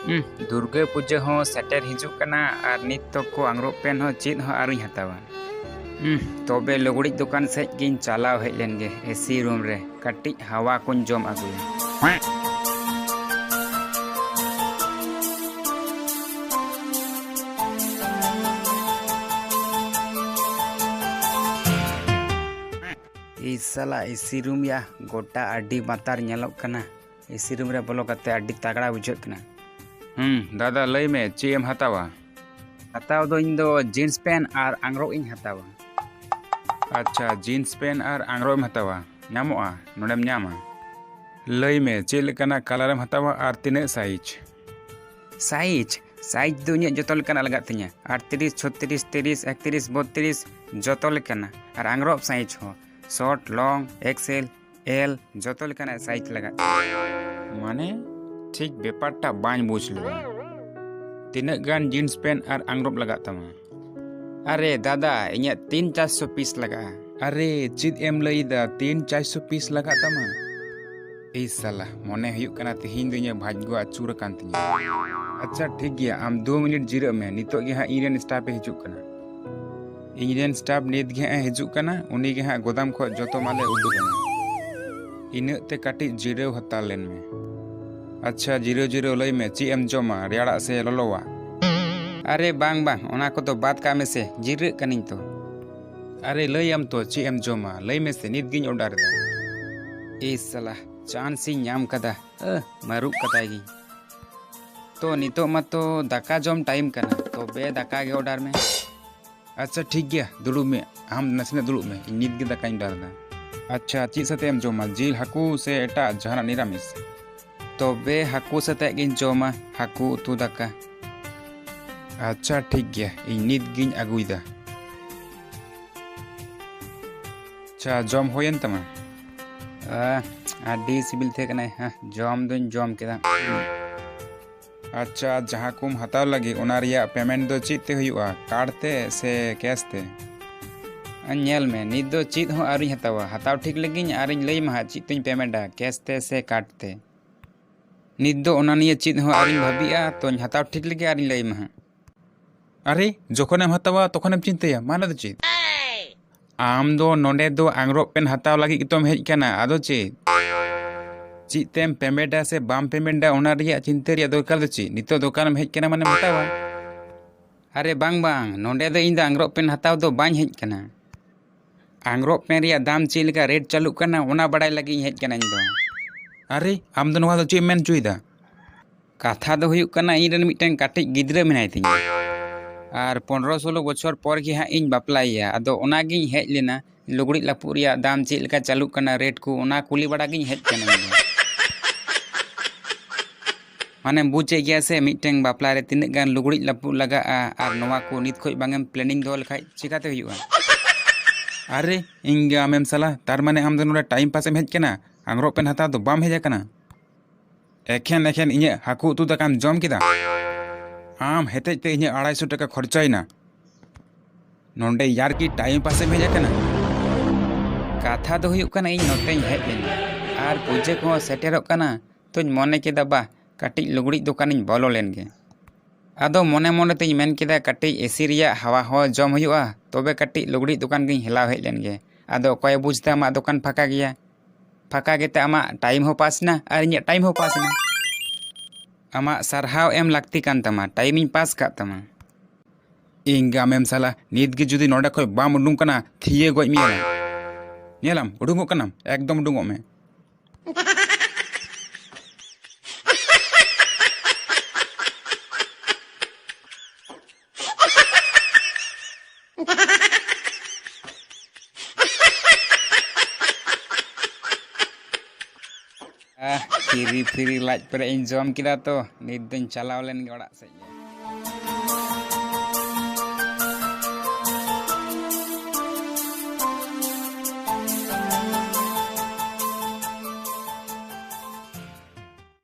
दुर्गा पूजा हो सेटर हिजुक कना और नित तो को आंग्रोप पेन हो चीज हो आरुኝ हतावा तबे लुगड़ी दुकान से गिन चलाव हेज लेनगे एसी रूम रे कटी हवा कुन जम आगुया साला एसी रूम या गोटा अड्डी मातार नेलोक कना एसी रूम रे बोलो कते अड्डी तगड़ा बुझक कना दादा लय में चेम हतावा हताव दो इन दो जीन्स पैंट और आंग्रोब इन हतावा अच्छा जीन्स पैंट और आंग्रोब हतावा नामोआ नोडेम नामा लय में चे लेकाना कलरम हतावा और तिने साइज साइज साइज दो इᱧ जतो लेकाना लगा तिᱧा 38 36 30 31 32 जतो लेकाना और आंग्रोब साइज हो शॉर्ट लॉन्ग एक्सएल एल जतो लेकाना साइज लगा माने ठीक बेपारटा बाñ बुझ लगा तीन गान जीन्स पैंट और आंग्रोब लगा तमा अरे दादा इña 3-400 पीस लगा अरे चिद एम लईदा 3-400 पीस लगा तमा ए साला मने हुयुक कना तिहिन दुनिया भाग्य आचुर कान तिña अच्छा ठीक गया आम 2 मिनट जिरा में नितो गे हा इंडियन स्टाफ हिजुक कना इंडियन स्टाफ नित गे हिजुक कना उनी गे हा गोदाम खो जतो माले उडु कना इने ते काटी जिरेव हता लेन में अच्छा जीरो जीरो लय में ची एम जमा रेड़ा से ललोवा अरे बांग बांग ओना को तो बात का में से जिरे कनिन तो अरे लय एम तो ची एम जमा लय में से नित गिन ऑर्डर दा ए साला चांस सी नाम कदा मारू कतागी तो नितो मतो दाका जम टाइम कना तो बे दाका के ऑर्डर में अच्छा ठीक गया दुलु में हम नसने दुलु में नित गे दाका ऑर्डर दा अच्छा ची सते एम जमा जिल हाकू से एटा जहाना निरामिस तो बे हाकू सते गिन जमा हाकू उतु दाका अच्छा ठीक गया इन नित गिन अगुइदा अच्छा जम होयन तमा आडी सिबिल थे कना हां जम दुन जम केदा अच्छा जहां कुम हताव लगी ओना रिया पेमेंट दो चिते हुआ कार्ड ते से कैश ते नेल में नित दो चित हो आरुኝ हतावा हताव ठीक लगिन आरिñ लई मा चित तुñ पेमेंटा कैश ते से कार्ड ते नित दो ओना निया चित हो आरिñ भाबिया तो हताव ठीक लगे आरिñ लई मा अरे जोखनेम हतावा तखनेम चिंताया माने दो चित आम दो नोंडे दो आंग्रोब पेन हताव लगी तुम हेज कना आदो चित तेम पेमेंटा से बाम पेमेंटा ओना रिया चिंता रिया दरकार दो चित नितो दुकानम हेज कना माने हतावा अरे बांग बांग नोंडे दो इन द आंग्रोब पेन हताव दो बाñ हेज कना आंग्रोब पेन रिया दाम चे लेका रेट चालू कना ओना बड़ाई लगी हेज कना इन दो अरे आम दो नोहा दो चे मेन चुईदा कथा दो हुयुक कना इन रेन मिटन काटिज गिद्रा मेनाय तिña और 15-16 बछर पर गे हाँ इन बापलाया अदो ओना गिñ हेज लेना लुगड़ी लापुक रिया दाम चे लेका चालू कना रेट को ओना कुली बड़ा गिñ हेज कना माने बुझे गया से मिटन बापला रे तिने गान लुगड़ी लापुक लगा और नोवा को नित खोज बांगेम प्लानिंग दो लखाय चिकाते हुयुआ अरे इंगे आमेम साला तार माने आम दो नोडे टाइम पास हेज कना आंग्रोब पेन हता तो बाम हेज कना एखेन एखेन इña हाकू उतु दाकाम जम केदा आम हेतेज ते इña 250 टाका खर्चाइना नोंडे यार की टाइम पास हेज कना कथा दो हुयुक कना इन नोटे हेज लेना और पूजे को सेटेरोक कना तो मने केदा बा काटी लुगड़ी दुकान इन बोलो लेनगे आदो मने मने ते मेन केदा काटी एसी रिया हवा हो जम हुयुआ तबे काटी लुगड़ी दुकान गिñ हेलाव हेज लेनगे आदो कोय बुझता मा दुकान फाका गया फाका गेते आमा टाइम हो पास ना और इña टाइम हो पास ना आमा सरहाव एम लागती कान तमा टाइम इन पास का तमा इंगा मेम साला नित गे जुदी नोडे खय बाम उडुंग कना थिये गoj मिया नेलाम उडुंगो कनाम एकदम उडुंगो में फ्री फ्री लाज पर इन जम किदा तो नित दिन चलाव लेन गे ओड़ा से